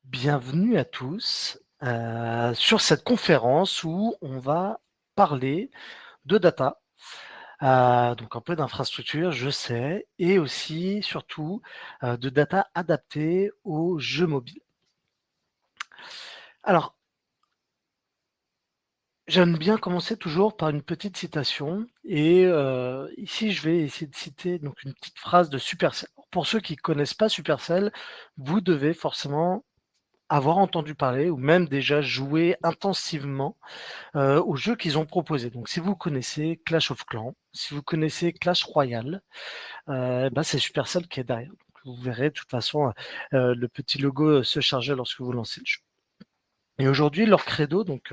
Bienvenue à tous sur cette conférence où on va parler de data, donc un peu d'infrastructure, je sais, et aussi, surtout, de data adaptée aux jeux mobiles. Alors, j'aime bien commencer toujours par une petite citation, et ici je vais essayer de citer donc une petite phrase de Supercell. Pour ceux qui ne connaissent pas Supercell, vous devez forcément avoir entendu parler ou même déjà joué intensivement aux jeux qu'ils ont proposés. Donc si vous connaissez Clash of Clans, si vous connaissez Clash Royale, bah, c'est Supercell qui est derrière. Donc, vous verrez de toute façon le petit logo se charger lorsque vous lancez le jeu. Et aujourd'hui, leur credo, donc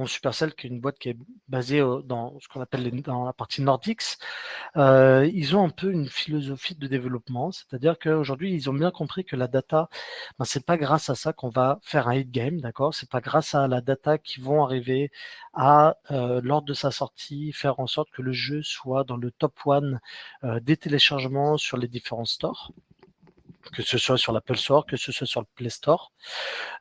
Supercell, qui est une boîte qui est basée dans ce qu'on appelle dans la partie Nordics, ils ont un peu une philosophie de développement, c'est-à-dire qu'aujourd'hui, ils ont bien compris que la data, ben, c'est pas grâce à ça qu'on va faire un hit game, d'accord? C'est pas grâce à la data qu'ils vont arriver à, lors de sa sortie, faire en sorte que le jeu soit dans le top one des téléchargements sur les différents stores, que ce soit sur l'Apple Store, que ce soit sur le Play Store.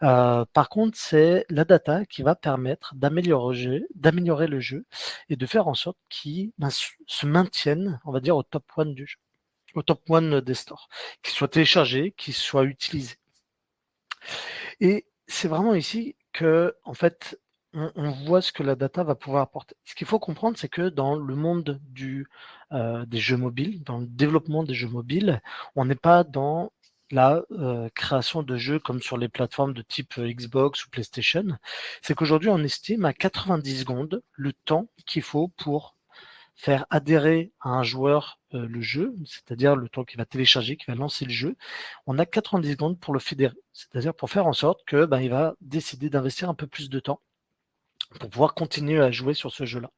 Par contre, c'est la data qui va permettre d'améliorer le jeu et de faire en sorte qu'il ben, se maintienne, on va dire, au top one du jeu, au top one des stores, qu'il soit téléchargé, qu'il soit utilisé. Et c'est vraiment ici que, en fait, on voit ce que la data va pouvoir apporter. Ce qu'il faut comprendre, c'est que dans le monde des jeux mobiles, dans le développement des jeux mobiles, on n'est pas dans la création de jeux comme sur les plateformes de type Xbox ou PlayStation. C'est qu'aujourd'hui, on estime à 90 secondes le temps qu'il faut pour faire adhérer à un joueur le jeu, c'est-à-dire le temps qu'il va télécharger, qu'il va lancer le jeu. On a 90 secondes pour le fédérer, c'est-à-dire pour faire en sorte que il va décider d'investir un peu plus de temps pour pouvoir continuer à jouer sur ce jeu-là.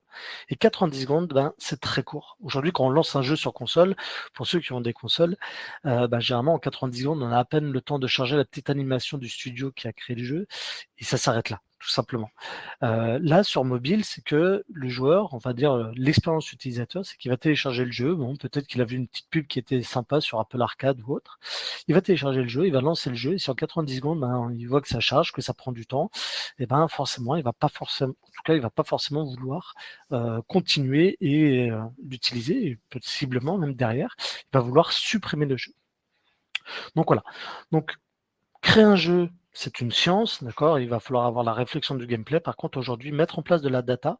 Et 90 secondes, c'est très court. Aujourd'hui, quand on lance un jeu sur console, pour ceux qui ont des consoles, généralement en 90 secondes, on a à peine le temps de charger la petite animation du studio qui a créé le jeu, et ça s'arrête là, tout simplement. Là, sur mobile, c'est que le joueur, on va dire l'expérience utilisateur, c'est qu'il va télécharger le jeu. Bon, peut-être qu'il a vu une petite pub qui était sympa sur Apple Arcade ou autre. Il va télécharger le jeu, il va lancer le jeu, et sur 90 secondes, il voit que ça charge, que ça prend du temps. Et forcément, il va pas forcément, en tout cas, il va pas forcément vouloir continuer et l'utiliser, et possiblement même derrière, il va vouloir supprimer le jeu. Donc voilà. Donc créer un jeu, c'est une science, d'accord? Il va falloir avoir la réflexion du gameplay. Par contre, aujourd'hui, mettre en place de la data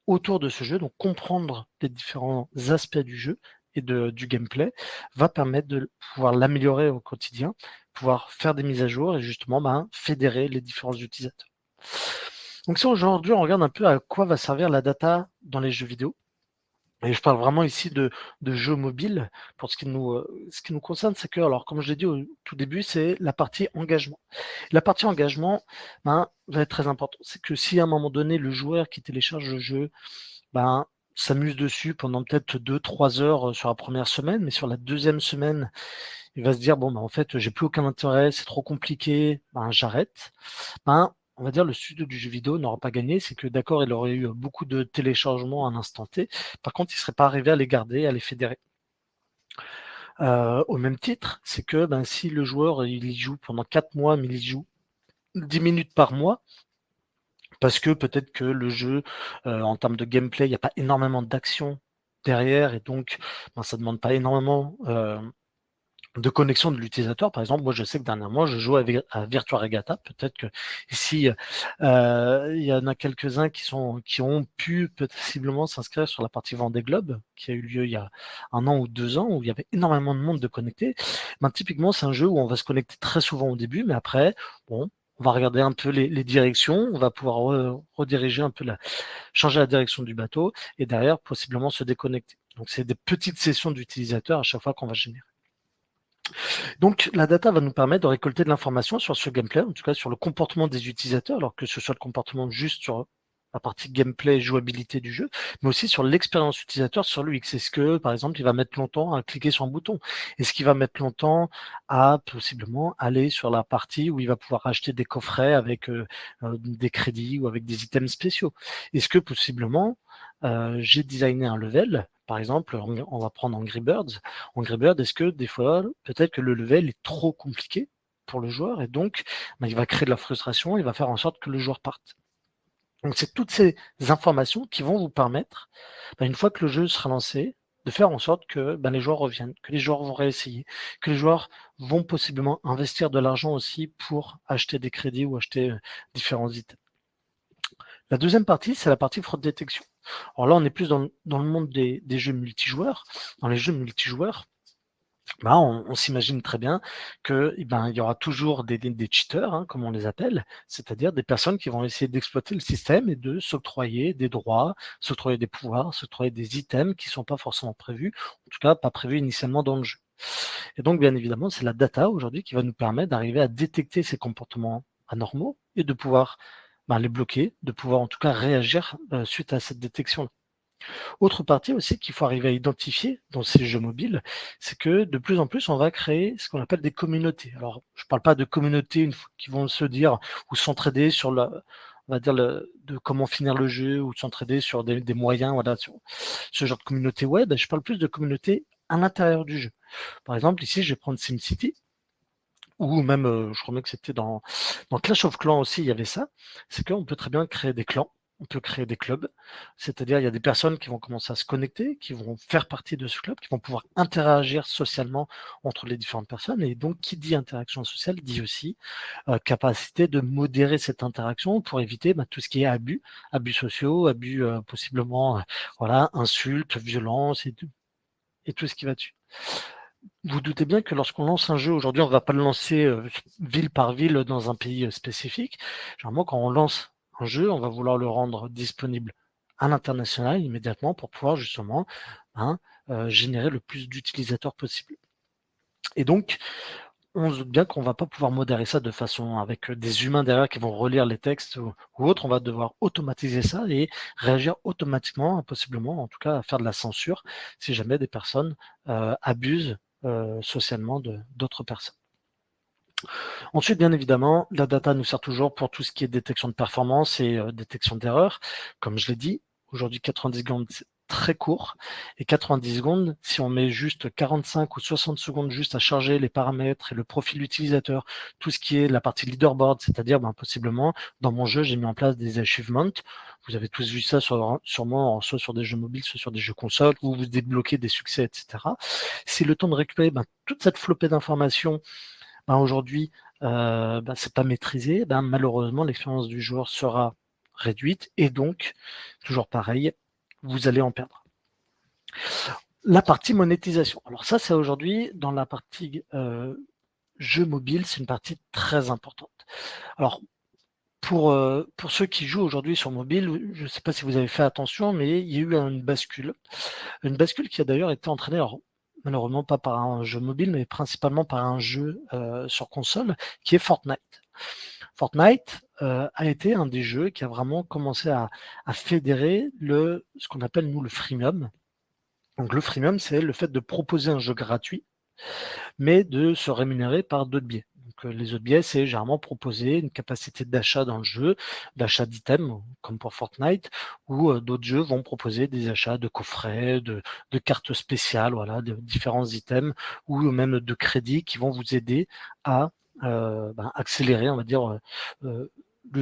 autour de ce jeu, donc comprendre les différents aspects du jeu et du gameplay, va permettre de pouvoir l'améliorer au quotidien, pouvoir faire des mises à jour et justement fédérer les différents utilisateurs. Donc si aujourd'hui on regarde un peu à quoi va servir la data dans les jeux vidéo, et je parle vraiment ici de jeux mobiles. Pour ce qui nous concerne, c'est que, alors, comme je l'ai dit au tout début, c'est la partie engagement. La partie engagement, va être très importante. C'est que si à un moment donné, le joueur qui télécharge le jeu, s'amuse dessus pendant peut-être 2-3 heures sur la première semaine, mais sur la deuxième semaine, il va se dire, bon, en fait, j'ai plus aucun intérêt, c'est trop compliqué, j'arrête. On va dire le studio du jeu vidéo n'aura pas gagné, c'est que d'accord, il aurait eu beaucoup de téléchargements à un instant T. Par contre, il ne serait pas arrivé à les garder, à les fédérer. Au même titre, c'est que si le joueur il y joue pendant 4 mois, mais il y joue 10 minutes par mois, parce que peut-être que le jeu, en termes de gameplay, il n'y a pas énormément d'action derrière, et donc ça ne demande pas énormément de connexion de l'utilisateur. Par exemple, moi, je sais que dernièrement, je joue à Virtua Regatta. Peut-être que ici, il y en a quelques-uns qui ont pu possiblement s'inscrire sur la partie Vendée Globe, qui a eu lieu il y a 1 an ou 2 ans, où il y avait énormément de monde de connectés. Typiquement, c'est un jeu où on va se connecter très souvent au début, mais après, bon, on va regarder un peu les directions, on va pouvoir rediriger un peu changer la direction du bateau, et derrière, possiblement se déconnecter. Donc, c'est des petites sessions d'utilisateurs à chaque fois qu'on va générer. Donc, la data va nous permettre de récolter de l'information sur ce gameplay, en tout cas sur le comportement des utilisateurs, alors que ce soit le comportement juste sur la partie gameplay et jouabilité du jeu, mais aussi sur l'expérience utilisateur sur l'UX. Est-ce que, par exemple, il va mettre longtemps à cliquer sur un bouton? Est-ce qu'il va mettre longtemps à possiblement aller sur la partie où il va pouvoir acheter des coffrets avec des crédits ou avec des items spéciaux? Est-ce que possiblement, j'ai designé un level, par exemple, on va prendre Angry Birds. Angry Birds, est-ce que des fois, peut-être que le level est trop compliqué pour le joueur, et donc il va créer de la frustration, il va faire en sorte que le joueur parte. Donc c'est toutes ces informations qui vont vous permettre, une fois que le jeu sera lancé, de faire en sorte que les joueurs reviennent, que les joueurs vont réessayer, que les joueurs vont possiblement investir de l'argent aussi pour acheter des crédits ou acheter différents items. La deuxième partie, c'est la partie fraude détection. Alors là, on est plus dans le monde des jeux multijoueurs. Dans les jeux multijoueurs, on s'imagine très bien que il y aura toujours des cheaters, comme on les appelle, c'est-à-dire des personnes qui vont essayer d'exploiter le système et de s'octroyer des droits, s'octroyer des pouvoirs, s'octroyer des items qui ne sont pas forcément prévus, en tout cas pas prévus initialement dans le jeu. Et donc, bien évidemment, c'est la data aujourd'hui qui va nous permettre d'arriver à détecter ces comportements anormaux et de pouvoir les bloquer, de pouvoir en tout cas réagir suite à cette détection-là. Autre partie aussi qu'il faut arriver à identifier dans ces jeux mobiles, c'est que de plus en plus, on va créer ce qu'on appelle des communautés. Alors, je ne parle pas de communautés qui vont se dire ou s'entraider sur on va dire de comment finir le jeu ou de s'entraider sur des moyens, voilà, sur ce genre de communauté web. Je parle plus de communautés à l'intérieur du jeu. Par exemple, ici, je vais prendre SimCity, ou même, je crois même que c'était dans Clash of Clans aussi, il y avait ça. C'est qu'on peut très bien créer des clans, on peut créer des clubs, c'est-à-dire il y a des personnes qui vont commencer à se connecter, qui vont faire partie de ce club, qui vont pouvoir interagir socialement entre les différentes personnes. Et donc, qui dit interaction sociale dit aussi capacité de modérer cette interaction pour éviter tout ce qui est abus sociaux, abus possiblement, voilà, insultes, violences et tout ce qui va dessus. Vous doutez bien que lorsqu'on lance un jeu, aujourd'hui, on ne va pas le lancer ville par ville dans un pays spécifique. Généralement, quand on lance un jeu, on va vouloir le rendre disponible à l'international immédiatement pour pouvoir justement générer le plus d'utilisateurs possible. Et donc, on se doute bien qu'on ne va pas pouvoir modérer ça de façon avec des humains derrière qui vont relire les textes ou autre. On va devoir automatiser ça et réagir automatiquement, possiblement, en tout cas, à faire de la censure si jamais des personnes abusent socialement d'autres personnes. Ensuite, bien évidemment, la data nous sert toujours pour tout ce qui est détection de performance et détection d'erreurs. Comme je l'ai dit, aujourd'hui 90 secondes, c'est très court. Et 90 secondes, si on met juste 45 ou 60 secondes juste à charger les paramètres et le profil utilisateur, tout ce qui est la partie leaderboard, c'est-à-dire possiblement, dans mon jeu, j'ai mis en place des achievements. Vous avez tous vu ça sûrement, soit sur des jeux mobiles, soit sur des jeux consoles, où vous débloquez des succès, etc. C'est le temps de récupérer toute cette flopée d'informations. Aujourd'hui, c'est pas maîtrisé, malheureusement, l'expérience du joueur sera réduite et donc, toujours pareil, vous allez en perdre. La partie monétisation. Alors ça, c'est aujourd'hui, dans la partie jeu mobile, c'est une partie très importante. Alors, pour ceux qui jouent aujourd'hui sur mobile, je ne sais pas si vous avez fait attention, mais il y a eu une bascule qui a d'ailleurs été entraînée, alors, malheureusement pas par un jeu mobile, mais principalement par un jeu sur console, qui est Fortnite. Fortnite a été un des jeux qui a vraiment commencé à fédérer ce qu'on appelle, nous, le freemium. Donc le freemium, c'est le fait de proposer un jeu gratuit, mais de se rémunérer par d'autres biais. Donc, les autres biais, c'est généralement proposer une capacité d'achat dans le jeu, d'achat d'items, comme pour Fortnite, ou d'autres jeux vont proposer des achats de coffrets, de cartes spéciales, voilà, de différents items, ou même de crédits qui vont vous aider à accélérer, on va dire, le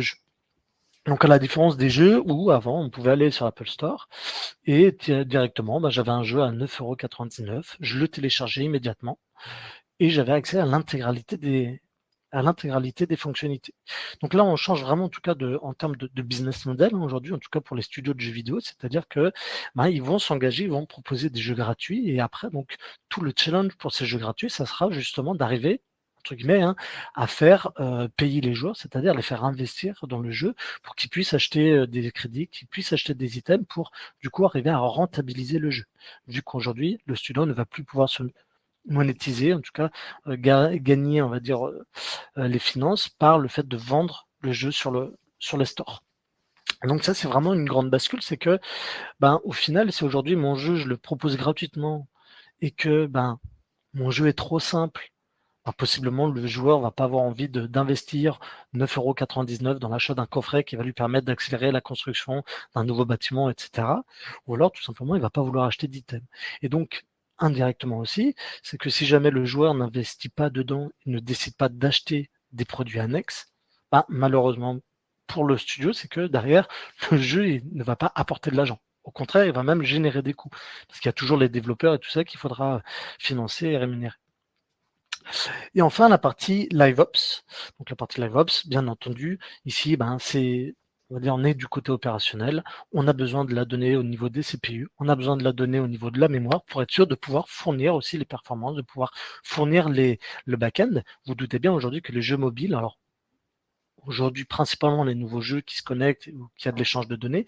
jeu. Donc à la différence des jeux où avant on pouvait aller sur Apple Store et directement j'avais un jeu à 9,99 €, je le téléchargeais immédiatement et j'avais accès à l'intégralité des fonctionnalités. Donc là on change vraiment en tout cas en termes de business model aujourd'hui, en tout cas pour les studios de jeux vidéo, c'est-à-dire que ils vont s'engager, ils vont proposer des jeux gratuits et après donc tout le challenge pour ces jeux gratuits, ça sera justement d'arriver entre guillemets, à faire payer les joueurs, c'est-à-dire les faire investir dans le jeu pour qu'ils puissent acheter des crédits, qu'ils puissent acheter des items pour du coup arriver à rentabiliser le jeu. Vu qu'aujourd'hui, le studio ne va plus pouvoir se monétiser, en tout cas gagner, on va dire, les finances par le fait de vendre le jeu sur les stores. Donc ça, c'est vraiment une grande bascule, c'est que au final, si aujourd'hui mon jeu, je le propose gratuitement et que mon jeu est trop simple, possiblement le joueur va pas avoir envie d'investir 9,99 € dans l'achat d'un coffret qui va lui permettre d'accélérer la construction d'un nouveau bâtiment, etc. Ou alors tout simplement il va pas vouloir acheter d'items. Et donc indirectement aussi, c'est que si jamais le joueur n'investit pas dedans, il ne décide pas d'acheter des produits annexes, malheureusement pour le studio, c'est que derrière, le jeu ne va pas apporter de l'argent. Au contraire, il va même générer des coûts. Parce qu'il y a toujours les développeurs et tout ça qu'il faudra financer et rémunérer. Et enfin, la partie LiveOps. Donc la partie LiveOps, bien entendu, ici, c'est, on va dire, on est du côté opérationnel. On a besoin de la donnée au niveau des CPU. On a besoin de la donnée au niveau de la mémoire pour être sûr de pouvoir fournir aussi les performances, de pouvoir fournir le back-end. Vous doutez bien aujourd'hui que les jeux mobiles, alors aujourd'hui principalement les nouveaux jeux qui se connectent ou qui a de l'échange de données,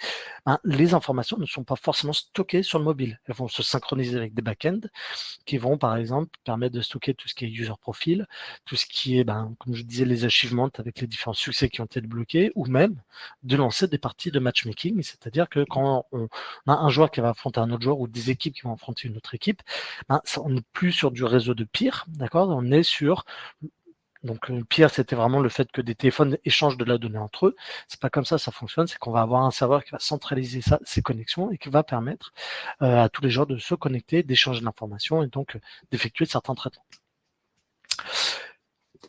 les informations ne sont pas forcément stockées sur le mobile. Elles vont se synchroniser avec des back-ends qui vont par exemple permettre de stocker tout ce qui est user profile, tout ce qui est, comme je disais, les achievements avec les différents succès qui ont été bloqués, ou même de lancer des parties de matchmaking, c'est-à-dire que quand on a un joueur qui va affronter un autre joueur ou des équipes qui vont affronter une autre équipe, on n'est plus sur du réseau de peer, d'accord. On est sur donc peer, c'était vraiment le fait que des téléphones échangent de la donnée entre eux. C'est pas comme ça fonctionne, c'est qu'on va avoir un serveur qui va centraliser ses connexions et qui va permettre à tous les joueurs de se connecter, d'échanger de l'information et donc d'effectuer certains traitements.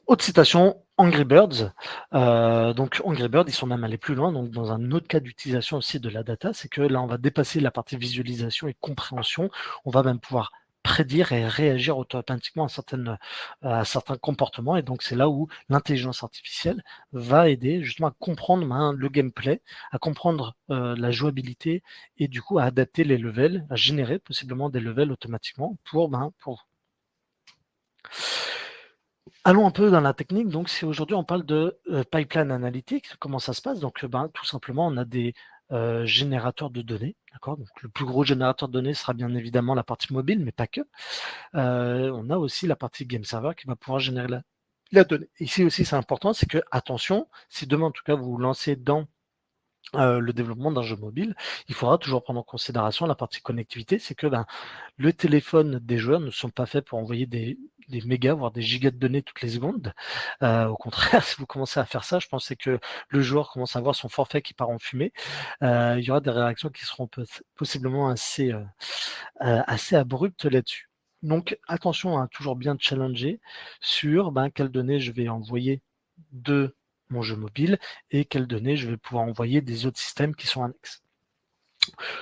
Autre citation, Angry Birds. Donc Angry Birds, ils sont même allés plus loin. Donc dans un autre cas d'utilisation aussi de la data, c'est que là on va dépasser la partie visualisation et compréhension. On va même pouvoir prédire et réagir automatiquement à certains comportements. Et donc c'est là où l'intelligence artificielle va aider justement à comprendre le gameplay, à comprendre la jouabilité et du coup à adapter les levels, à générer possiblement des levels automatiquement pour vous. Allons un peu dans la technique. Donc, si aujourd'hui on parle de pipeline analytics, comment ça se passe? Donc, tout simplement, on a des générateurs de données. D'accord. Donc, le plus gros générateur de données sera bien évidemment la partie mobile, mais pas que. On a aussi la partie game server qui va pouvoir générer la donnée. Ici aussi, c'est important, c'est que, attention, si demain, en tout cas, vous vous lancez dans le développement d'un jeu mobile, il faudra toujours prendre en considération la partie connectivité, c'est que le téléphone des joueurs ne sont pas faits pour envoyer des mégas, voire des gigas de données toutes les secondes. Au contraire, si vous commencez à faire ça, je pense que le joueur commence à voir son forfait qui part en fumée. Il y aura des réactions qui seront possiblement assez abruptes là-dessus. Donc attention à toujours bien challenger sur quelles données je vais envoyer de mon jeu mobile et quelles données je vais pouvoir envoyer des autres systèmes qui sont annexes.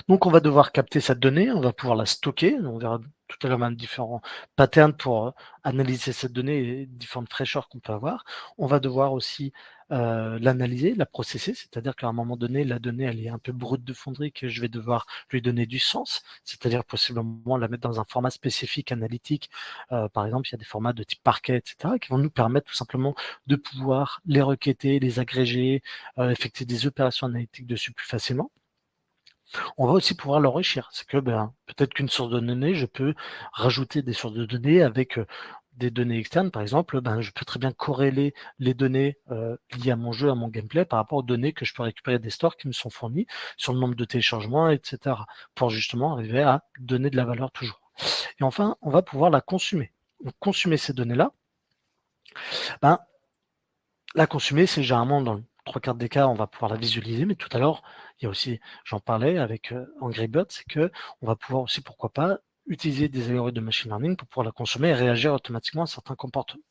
Donc on va devoir capter cette donnée, on va pouvoir la stocker, on verra tout à l'heure même différents patterns pour analyser cette donnée et différentes fraîcheurs qu'on peut avoir. On va devoir aussi l'analyser, la processer, c'est-à-dire qu'à un moment donné, la donnée elle est un peu brute de fonderie, que je vais devoir lui donner du sens, c'est-à-dire possiblement la mettre dans un format spécifique analytique. Par exemple, il y a des formats de type Parquet, etc., qui vont nous permettre tout simplement de pouvoir les requêter, les agréger, effectuer des opérations analytiques dessus plus facilement. On va aussi pouvoir l'enrichir. C'est que peut-être qu'une source de données, je peux rajouter des sources de données avec des données externes. Par exemple, je peux très bien corréler les données liées à mon jeu, à mon gameplay, par rapport aux données que je peux récupérer des stores qui me sont fournis sur le nombre de téléchargements, etc. pour justement arriver à donner de la valeur toujours. Et enfin, on va pouvoir la consommer. Donc, consommer ces données-là, la consommer, c'est généralement dans le 3/4 des cas, on va pouvoir la visualiser, mais tout à l'heure, il y a aussi, j'en parlais avec Angry Birds, c'est que on va pouvoir aussi, pourquoi pas, utiliser des algorithmes de machine learning pour pouvoir la consommer et réagir automatiquement à certains comportements.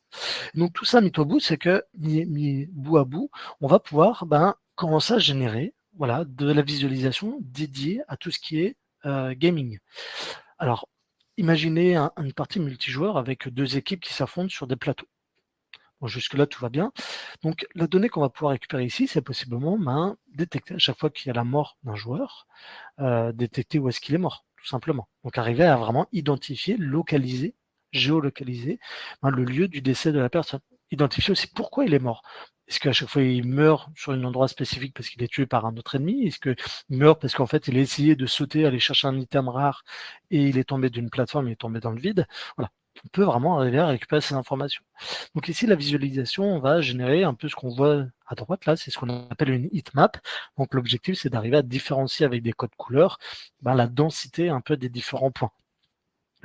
Donc tout ça mis au bout, c'est que mis bout à bout, on va pouvoir commencer à générer de la visualisation dédiée à tout ce qui est gaming. Alors, imaginez une partie multijoueur avec 2 équipes qui s'affrontent sur des plateaux. Bon, jusque-là, tout va bien. Donc, la donnée qu'on va pouvoir récupérer ici, c'est possiblement détecter à chaque fois qu'il y a la mort d'un joueur, détecter où est-ce qu'il est mort, tout simplement. Donc, arriver à vraiment identifier, localiser, géolocaliser le lieu du décès de la personne. Identifier aussi pourquoi il est mort. Est-ce qu'à chaque fois il meurt sur un endroit spécifique parce qu'il est tué par un autre ennemi? Est-ce qu'il meurt parce qu'en fait il a essayé de sauter, aller chercher un item rare et il est tombé d'une plateforme, il est tombé dans le vide? Voilà. On peut vraiment arriver à récupérer ces informations. Donc ici, la visualisation, on va générer un peu ce qu'on voit à droite là, c'est ce qu'on appelle une heatmap. Donc l'objectif, c'est d'arriver à différencier avec des codes couleurs la densité un peu des différents points.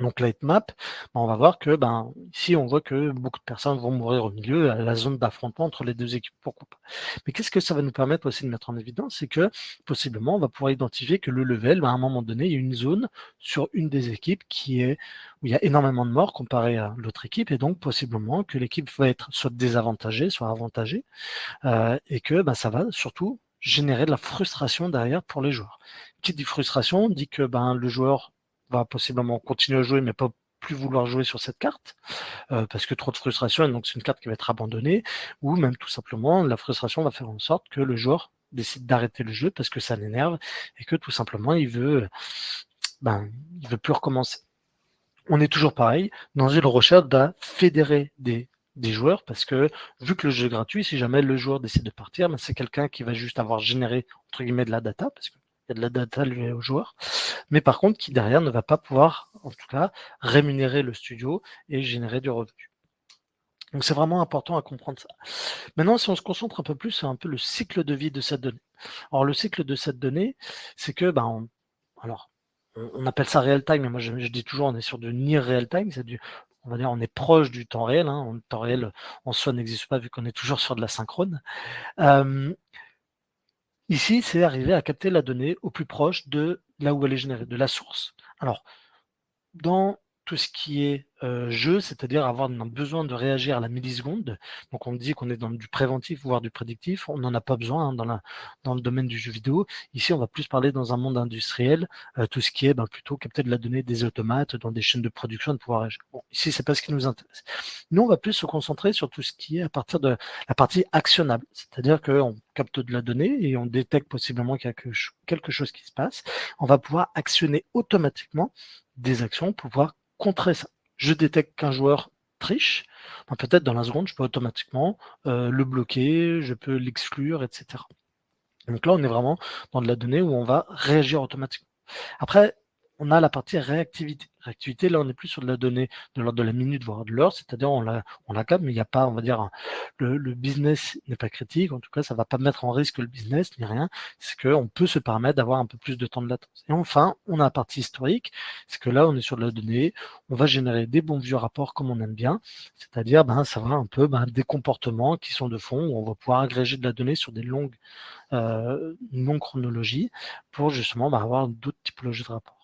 Donc lightmap, on va voir que ici on voit que beaucoup de personnes vont mourir au milieu, à la zone d'affrontement entre les 2 équipes, pourquoi pas. Mais qu'est-ce que ça va nous permettre aussi de mettre en évidence? C'est que possiblement on va pouvoir identifier que le level, à un moment donné, il y a une zone sur une des équipes où il y a énormément de morts comparé à l'autre équipe, et donc possiblement que l'équipe va être soit désavantagée, soit avantagée, et que ça va surtout générer de la frustration derrière pour les joueurs. Qui dit frustration dit que le joueur va possiblement continuer à jouer mais pas plus vouloir jouer sur cette carte, parce que trop de frustration, et donc c'est une carte qui va être abandonnée, ou même tout simplement la frustration va faire en sorte que le joueur décide d'arrêter le jeu parce que ça l'énerve et que tout simplement il veut plus recommencer. On est toujours pareil dans une recherche à fédérer des joueurs, parce que vu que le jeu est gratuit, si jamais le joueur décide de partir, c'est quelqu'un qui va juste avoir généré entre guillemets de la data, parce qu'il y a de la data liée au joueur, mais par contre qui derrière ne va pas pouvoir, en tout cas, rémunérer le studio et générer du revenu. Donc c'est vraiment important à comprendre ça. Maintenant, si on se concentre un peu plus sur un peu le cycle de vie de cette donnée. Alors le cycle de cette donnée, c'est que on appelle ça real time, mais moi je dis toujours on est sur du near real time, on va dire on est proche du temps réel. Le temps réel en soi n'existe pas vu qu'on est toujours sur de la synchrone. Ici, c'est arriver à capter la donnée au plus proche de là où elle est générée, de la source. Alors, dans tout ce qui est jeu, c'est-à-dire avoir besoin de réagir à la milliseconde, donc on dit qu'on est dans du préventif, voire du prédictif, on n'en a pas besoin dans le domaine du jeu vidéo. Ici, on va plus parler dans un monde industriel, tout ce qui est plutôt capter de la donnée des automates, dans des chaînes de production, de pouvoir réagir. Bon, ici, c'est pas ce qui nous intéresse. Nous, on va plus se concentrer sur tout ce qui est à partir de la partie actionnable, c'est-à-dire qu'on capte de la donnée et on détecte possiblement quelque chose qui se passe. On va pouvoir actionner automatiquement des actions pour pouvoir contrer ça. Je détecte qu'un joueur triche, peut-être dans la seconde, je peux automatiquement le bloquer, je peux l'exclure, etc. Donc là, on est vraiment dans de la donnée où on va réagir automatiquement. Après, on a la partie réactivité. Réactivité, là, on est plus sur de la donnée de l'ordre de la minute, voire de l'heure, c'est-à-dire on la capte, mais il n'y a pas, on va dire, le business n'est pas critique, en tout cas, ça ne va pas mettre en risque le business, ni rien, c'est qu'on peut se permettre d'avoir un peu plus de temps de latence. Et enfin, on a la partie historique, c'est que là, on est sur de la donnée, on va générer des bons vieux rapports comme on aime bien, c'est-à-dire, savoir un peu des comportements qui sont de fond, où on va pouvoir agréger de la donnée sur des longues non-chronologie pour justement avoir d'autres typologies de rapports.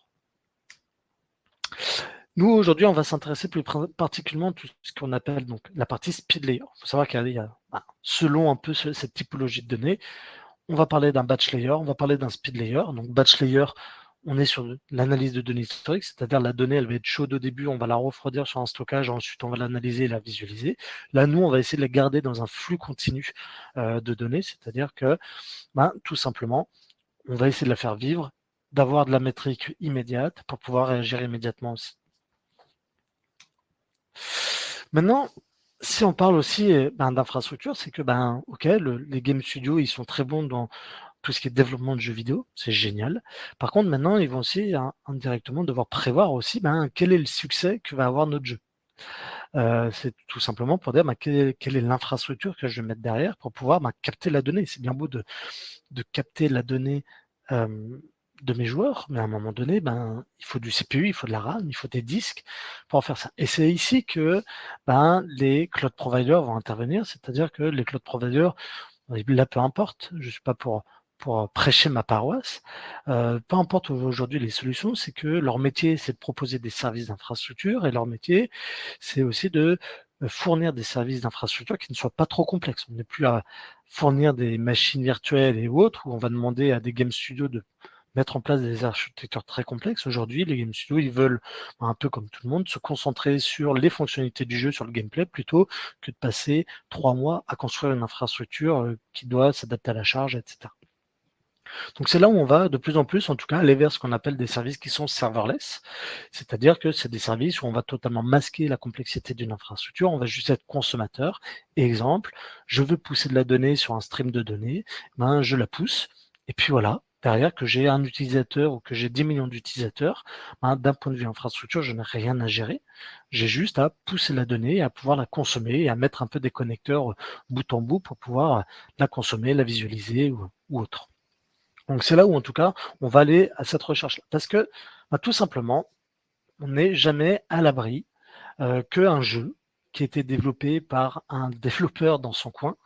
Nous, aujourd'hui, on va s'intéresser plus particulièrement à tout ce qu'on appelle donc la partie speed layer. Il faut savoir qu'il y a selon un peu cette typologie de données, on va parler d'un batch layer, on va parler d'un speed layer. Donc batch layer, on est sur l'analyse de données historiques, c'est-à-dire la donnée, elle va être chaude au début, on va la refroidir sur un stockage, ensuite on va l'analyser et la visualiser. Là, nous, on va essayer de la garder dans un flux continu de données, c'est-à-dire que tout simplement, on va essayer de la faire vivre, d'avoir de la métrique immédiate pour pouvoir réagir immédiatement aussi. Maintenant, si on parle aussi d'infrastructure, c'est que les game studios, ils sont très bons dans tout ce qui est développement de jeux vidéo, c'est génial. Par contre, maintenant, ils vont aussi indirectement devoir prévoir aussi quel est le succès que va avoir notre jeu. C'est tout simplement pour dire quelle est l'infrastructure que je vais mettre derrière pour pouvoir capter la donnée. C'est bien beau de capter la donnée de mes joueurs, mais à un moment donné, il faut du CPU, il faut de la RAM, il faut des disques pour en faire ça. Et c'est ici que les cloud providers vont intervenir, c'est-à-dire que les cloud providers, là, peu importe, je ne suis pas pour prêcher ma paroisse, peu importe aujourd'hui les solutions, c'est que leur métier, c'est de proposer des services d'infrastructure, et leur métier, c'est aussi de fournir des services d'infrastructure qui ne soient pas trop complexes. On n'est plus à fournir des machines virtuelles et autres, où on va demander à des game studios de mettre en place des architectures très complexes. Aujourd'hui, les game studios, ils veulent, un peu comme tout le monde, se concentrer sur les fonctionnalités du jeu, sur le gameplay, plutôt que de passer 3 mois à construire une infrastructure qui doit s'adapter à la charge, etc. Donc c'est là où on va de plus en plus, en tout cas, aller vers ce qu'on appelle des services qui sont serverless, c'est-à-dire que c'est des services où on va totalement masquer la complexité d'une infrastructure, on va juste être consommateur. Exemple, je veux pousser de la donnée sur un stream de données, je la pousse, et puis voilà, derrière, que j'ai un utilisateur ou que j'ai 10 millions d'utilisateurs, d'un point de vue infrastructure, je n'ai rien à gérer, j'ai juste à pousser la donnée, à pouvoir la consommer et à mettre un peu des connecteurs bout en bout pour pouvoir la consommer, la visualiser ou autre. Donc c'est là où, en tout cas, on va aller à cette recherche-là. Parce que, tout simplement, on n'est jamais à l'abri qu'un jeu qui a été développé par un développeur dans son coin,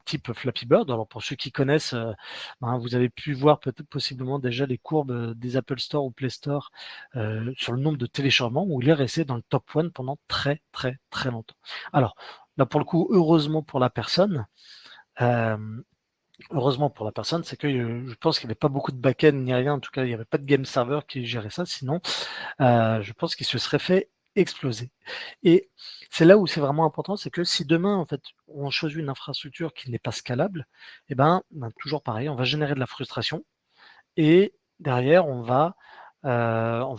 type Flappy Bird. Alors pour ceux qui connaissent, vous avez pu voir peut-être possiblement déjà les courbes des Apple Store ou Play Store sur le nombre de téléchargements, où il est resté dans le top 1 pendant très très très longtemps. Alors là pour le coup, heureusement pour la personne, c'est que je pense qu'il n'y avait pas beaucoup de back-end ni rien, en tout cas il n'y avait pas de game server qui gérait ça, sinon je pense qu'il se serait fait exploser. Et c'est là où c'est vraiment important, c'est que si demain, en fait, on choisit une infrastructure qui n'est pas scalable, et toujours pareil, on va générer de la frustration et derrière, on va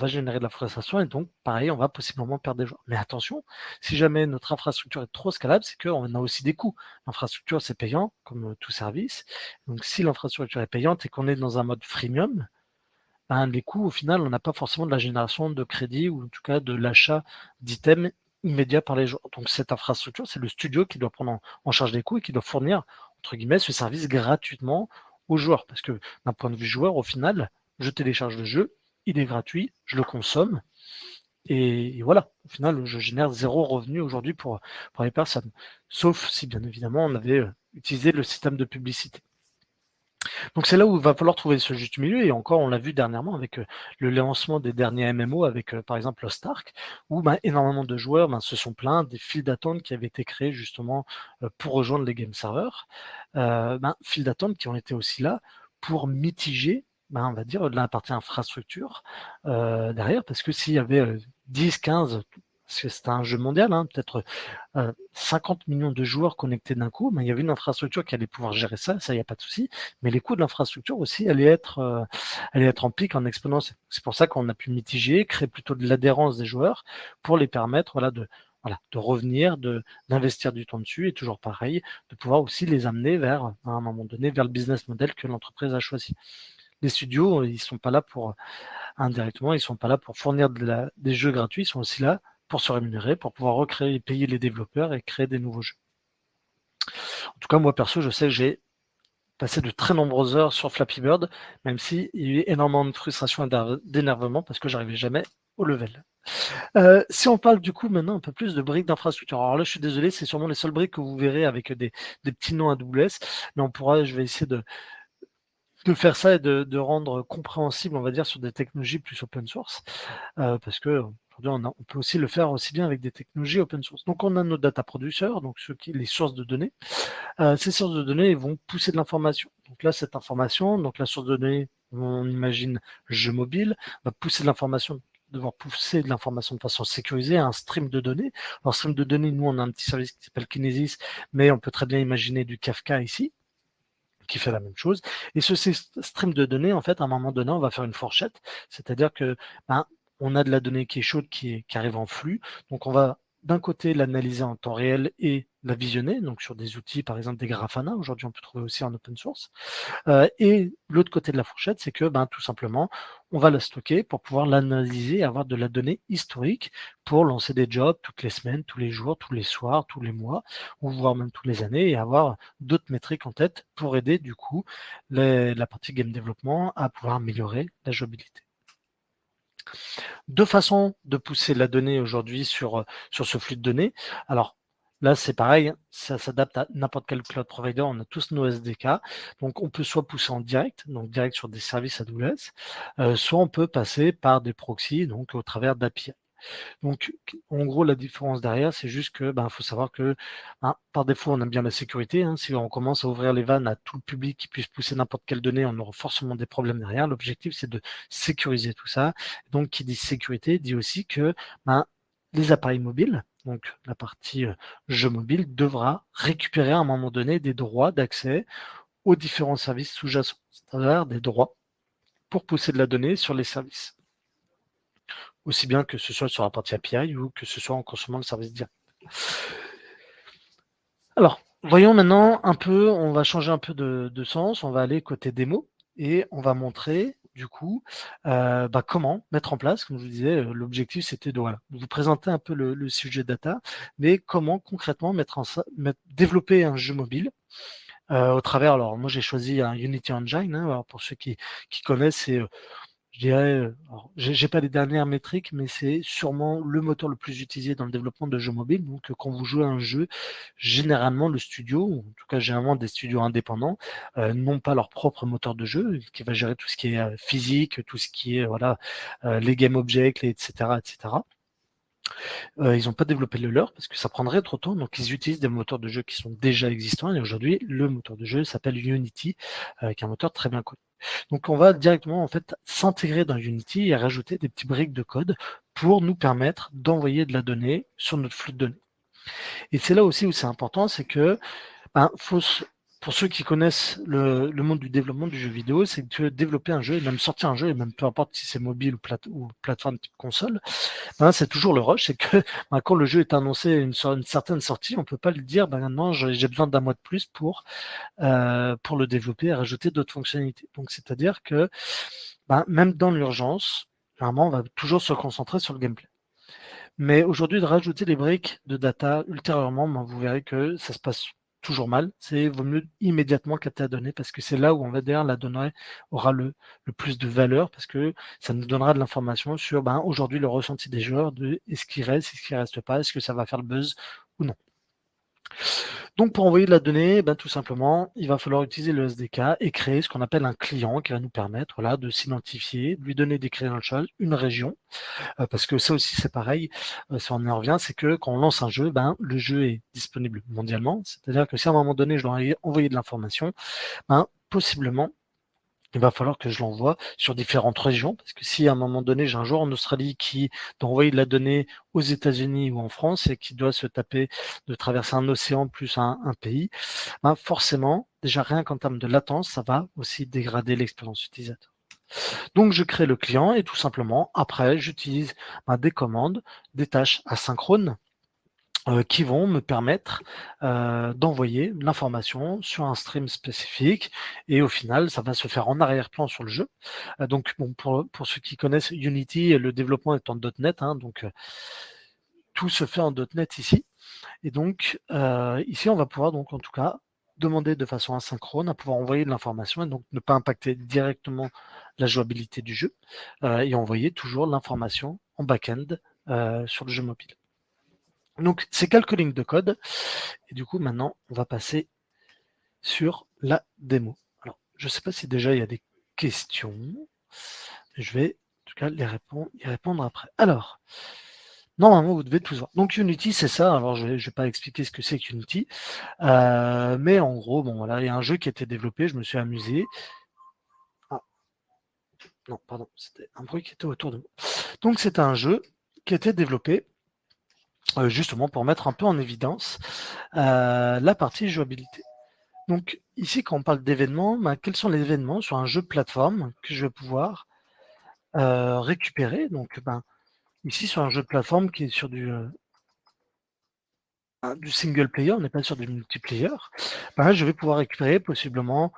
générer de la frustration et donc, pareil, on va possiblement perdre des joueurs. Mais attention, si jamais notre infrastructure est trop scalable, c'est qu'on a aussi des coûts. L'infrastructure, c'est payant, comme tout service. Donc, si l'infrastructure est payante et qu'on est dans un mode freemium, les coûts, au final, on n'a pas forcément de la génération de crédit ou en tout cas de l'achat d'items immédiats par les joueurs. Donc cette infrastructure, c'est le studio qui doit prendre en charge des coûts et qui doit fournir, entre guillemets, ce service gratuitement aux joueurs. Parce que d'un point de vue joueur, au final, je télécharge le jeu, il est gratuit, je le consomme, et voilà. Au final, je génère zéro revenu aujourd'hui pour les personnes. Sauf si, bien évidemment, on avait utilisé le système de publicité. Donc c'est là où il va falloir trouver ce juste milieu, et encore on l'a vu dernièrement avec le lancement des derniers MMO avec par exemple Lost Ark, où énormément de joueurs se sont plaints des files d'attente qui avaient été créées justement pour rejoindre les game servers, files d'attente qui ont été aussi là pour mitiger, on va dire, de la partie infrastructure derrière, parce que s'il y avait 10, 15, parce que c'était un jeu mondial, peut-être 50 millions de joueurs connectés d'un coup, il y avait une infrastructure qui allait pouvoir gérer ça, il n'y a pas de souci, mais les coûts de l'infrastructure aussi allaient être en pic, en exponentiel. C'est pour ça qu'on a pu mitiger, créer plutôt de l'adhérence des joueurs pour les permettre de revenir, d'investir du temps dessus, et toujours pareil, de pouvoir aussi les amener vers, à un moment donné, vers le business model que l'entreprise a choisi. Les studios, ils sont pas là pour, indirectement, ils sont pas là pour fournir des jeux gratuits, ils sont aussi là pour se rémunérer, pour pouvoir recréer et payer les développeurs et créer des nouveaux jeux. En tout cas, moi perso, je sais que j'ai passé de très nombreuses heures sur Flappy Bird, même s'il y a eu énormément de frustration et d'énervement parce que j'arrivais jamais au level. Si on parle du coup maintenant un peu plus de briques d'infrastructure. Alors là, je suis désolé, c'est sûrement les seules briques que vous verrez avec des petits noms AWS, mais je vais essayer de faire ça et de rendre compréhensible, on va dire, sur des technologies plus open source, parce que aujourd'hui, on peut aussi le faire aussi bien avec des technologies open source. Donc, on a nos data producers, donc les sources de données. Ces sources de données vont pousser de l'information. Donc là, cette information, donc la source de données, on imagine jeu mobile, va pousser de l'information devoir pousser de l'information de façon sécurisée à un stream de données. Alors, stream de données, nous, on a un petit service qui s'appelle Kinesis, mais on peut très bien imaginer du Kafka ici, qui fait la même chose. Et ce stream de données, en fait, à un moment donné, on va faire une fourchette, c'est-à-dire que on a de la donnée qui est chaude, qui arrive en flux. Donc, on va d'un côté l'analyser en temps réel et la visionner, donc sur des outils, par exemple des Grafana, aujourd'hui on peut trouver aussi en open source. Et l'autre côté de la fourchette, c'est que tout simplement, on va la stocker pour pouvoir l'analyser et avoir de la donnée historique pour lancer des jobs toutes les semaines, tous les jours, tous les soirs, tous les mois, ou voire même toutes les années, et avoir d'autres métriques en tête pour aider du coup la partie game développement à pouvoir améliorer la jouabilité. Deux façons de pousser la donnée aujourd'hui sur ce flux de données. Alors, là, c'est pareil, ça s'adapte à n'importe quel cloud provider, on a tous nos SDK. Donc, on peut soit pousser en direct, donc direct sur des services AWS, soit on peut passer par des proxys, donc au travers d'API. Donc, en gros, la différence derrière, c'est juste que, faut savoir que, par défaut, on aime bien la sécurité. Si on commence à ouvrir les vannes à tout le public qui puisse pousser n'importe quelle donnée, on aura forcément des problèmes derrière. L'objectif, c'est de sécuriser tout ça. Donc, qui dit sécurité, dit aussi que, les appareils mobiles, donc la partie jeu mobile, devra récupérer à un moment donné des droits d'accès aux différents services sous-jacents, c'est-à-dire des droits pour pousser de la donnée sur les services, aussi bien que ce soit sur la partie API ou que ce soit en consommant le service direct. Alors, voyons maintenant un peu, on va changer un peu de sens, on va aller côté démo et on va montrer du coup comment mettre en place, comme je vous disais, l'objectif c'était de vous présenter un peu le sujet data, mais comment concrètement développer un jeu mobile au travers, alors moi j'ai choisi un Unity Engine, alors pour ceux qui connaissent, c'est je dirais, alors, j'ai pas les dernières métriques, mais c'est sûrement le moteur le plus utilisé dans le développement de jeux mobiles. Donc, quand vous jouez à un jeu, généralement le studio, ou en tout cas généralement des studios indépendants, n'ont pas leur propre moteur de jeu qui va gérer tout ce qui est physique, tout ce qui est voilà les game objects, etc., etc. Ils n'ont pas développé le leur parce que ça prendrait trop de temps, donc ils utilisent des moteurs de jeu qui sont déjà existants. Et aujourd'hui, le moteur de jeu s'appelle Unity, qui est un moteur très bien connu. Donc on va directement en fait s'intégrer dans Unity et rajouter des petits briques de code pour nous permettre d'envoyer de la donnée sur notre flux de données. Et c'est là aussi où c'est important, c'est que pour ceux qui connaissent le monde du développement du jeu vidéo, c'est que développer un jeu et même sortir un jeu, et même peu importe si c'est mobile ou plateforme type console, c'est toujours le rush, c'est que quand le jeu est annoncé une certaine sortie, on peut pas lui dire non, j'ai besoin d'un mois de plus pour le développer et rajouter d'autres fonctionnalités. Donc c'est-à-dire que même dans l'urgence, généralement, on va toujours se concentrer sur le gameplay. Mais aujourd'hui, de rajouter des briques de data ultérieurement, vous verrez que ça se passe toujours mal. C'est vaut mieux immédiatement capter la donnée parce que c'est là où on va dire la donnée aura le plus de valeur parce que ça nous donnera de l'information sur aujourd'hui le ressenti des joueurs de est-ce qu'il reste pas, est-ce que ça va faire le buzz ou non. Donc pour envoyer de la donnée, tout simplement, il va falloir utiliser le SDK et créer ce qu'on appelle un client qui va nous permettre de s'identifier, de lui donner des credentials, une région, parce que ça aussi c'est pareil, si on y revient, c'est que quand on lance un jeu, le jeu est disponible mondialement, c'est-à-dire que si à un moment donné je dois envoyer de l'information, possiblement il va falloir que je l'envoie sur différentes régions, parce que si à un moment donné j'ai un joueur en Australie qui doit envoyer de la donnée aux États-Unis ou en France et qui doit se taper de traverser un océan plus un pays, forcément, déjà rien qu'en termes de latence, ça va aussi dégrader l'expérience utilisateur. Donc je crée le client et tout simplement, après, j'utilise des commandes, des tâches asynchrones qui vont me permettre d'envoyer l'information sur un stream spécifique et au final ça va se faire en arrière-plan sur le jeu. Donc bon, pour ceux qui connaissent Unity, le développement est en .NET, donc tout se fait en .NET ici. Et donc ici on va pouvoir donc en tout cas demander de façon asynchrone à pouvoir envoyer de l'information et donc ne pas impacter directement la jouabilité du jeu et envoyer toujours l'information en back-end sur le jeu mobile. Donc, c'est quelques lignes de code. Et du coup, maintenant, on va passer sur la démo. Alors, je ne sais pas si déjà il y a des questions. Je vais, en tout cas, y répondre après. Alors, normalement, vous devez tous voir. Donc, Unity, c'est ça. Alors, je vais pas expliquer ce que c'est qu'Unity. Mais en gros, bon, voilà, il y a un jeu qui a été développé. Je me suis amusé. Ah, non, pardon, c'était un bruit qui était autour de moi. Donc, c'est un jeu qui a été développé justement pour mettre un peu en évidence la partie jouabilité. Donc ici, quand on parle d'événements, quels sont les événements sur un jeu plateforme que je vais pouvoir récupérer? Donc ici, sur un jeu de plateforme qui est sur du single player, on n'est pas sur du multiplayer, je vais pouvoir récupérer possiblement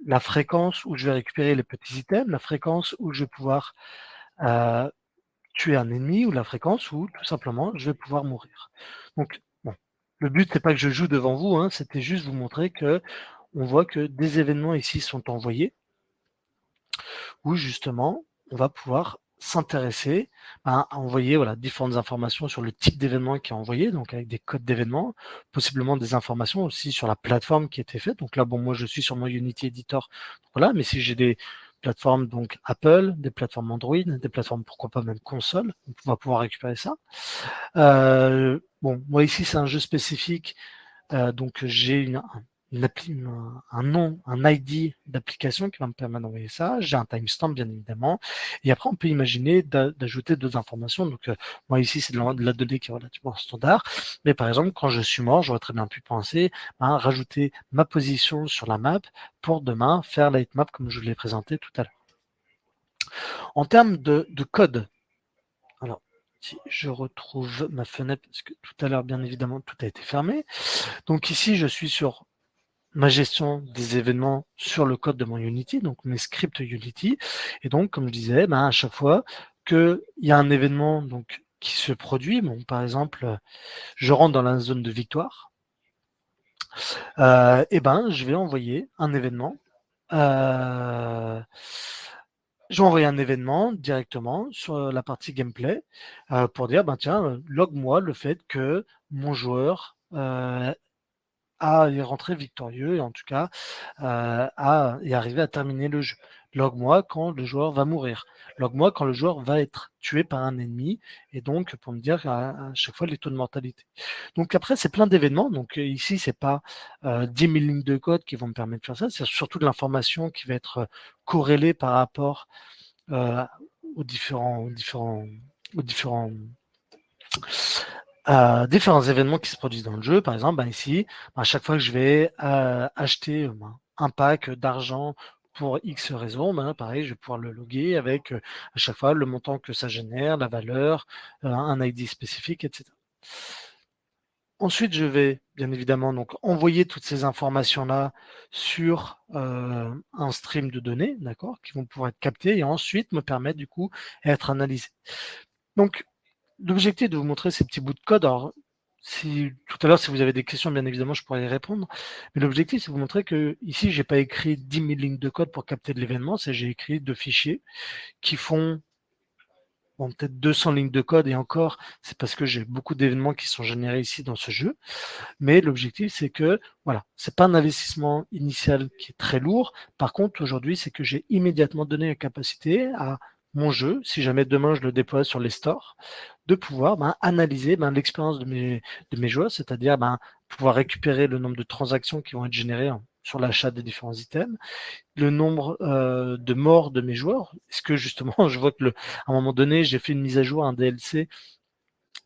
la fréquence où je vais récupérer les petits items, la fréquence où je vais pouvoir tuer un ennemi ou la fréquence où tout simplement je vais pouvoir mourir. Donc bon, le but c'est pas que je joue devant vous, c'était juste vous montrer que on voit que des événements ici sont envoyés où justement on va pouvoir s'intéresser à envoyer différentes informations sur le type d'événement qui est envoyé, donc avec des codes d'événements, possiblement des informations aussi sur la plateforme qui a été faite. Donc là, bon, moi je suis sur mon Unity Editor, voilà, mais si j'ai des plateformes donc Apple, des plateformes Android, des plateformes pourquoi pas même console, on va pouvoir récupérer ça. Bon, moi ici c'est un jeu spécifique, donc j'ai un nom, un ID d'application qui va me permettre d'envoyer ça. J'ai un timestamp, bien évidemment. Et après, on peut imaginer d'ajouter d'autres informations. Donc, moi, ici, c'est de la donnée qui est relativement standard. Mais par exemple, quand je suis mort, j'aurais très bien pu penser à rajouter ma position sur la map pour demain faire la heatmap comme je vous l'ai présenté tout à l'heure. En termes de code, alors, si je retrouve ma fenêtre, parce que tout à l'heure, bien évidemment, tout a été fermé. Donc ici, je suis sur ma gestion des événements sur le code de mon Unity, donc mes scripts Unity. Et donc, comme je disais, à chaque fois qu'il y a un événement donc, qui se produit, bon, par exemple, je rentre dans la zone de victoire, je vais envoyer un événement je vais envoyer un événement directement sur la partie gameplay pour dire, ben tiens, log-moi le fait que mon joueur est rentré victorieux et en tout cas est arrivé à terminer le jeu. Log-moi quand le joueur va mourir. Log-moi quand le joueur va être tué par un ennemi et donc pour me dire à chaque fois les taux de mortalité. Donc après, c'est plein d'événements. Donc ici, c'est pas 10 000 lignes de code qui vont me permettre de faire ça. C'est surtout de l'information qui va être corrélée par rapport euh, aux aux différents différents événements qui se produisent dans le jeu. Par exemple, ben ici, à chaque fois que je vais acheter un pack d'argent pour X raison, ben pareil, je vais pouvoir le loguer avec à chaque fois le montant que ça génère, la valeur, un ID spécifique, etc. Ensuite, je vais bien évidemment donc envoyer toutes ces informations-là sur un stream de données, d'accord, qui vont pouvoir être captées et ensuite me permettre du coup d'être analysées. Donc, l'objectif de vous montrer ces petits bouts de code, alors si tout à l'heure, si vous avez des questions, bien évidemment, je pourrais y répondre. Mais l'objectif, c'est de vous montrer que ici, j'ai pas écrit 10 000 lignes de code pour capter de l'événement, c'est j'ai écrit 2 fichiers qui font bon, peut-être 200 lignes de code et encore, c'est parce que j'ai beaucoup d'événements qui sont générés ici dans ce jeu. Mais l'objectif, c'est que voilà, c'est pas un investissement initial qui est très lourd. Par contre, aujourd'hui, c'est que j'ai immédiatement donné la capacité à mon jeu, si jamais demain je le déploie sur les stores, de pouvoir analyser l'expérience de mes joueurs, c'est-à-dire pouvoir récupérer le nombre de transactions qui vont être générées sur l'achat des différents items, le nombre de morts de mes joueurs. Est-ce que justement, je vois que à un moment donné, j'ai fait une mise à jour, un DLC,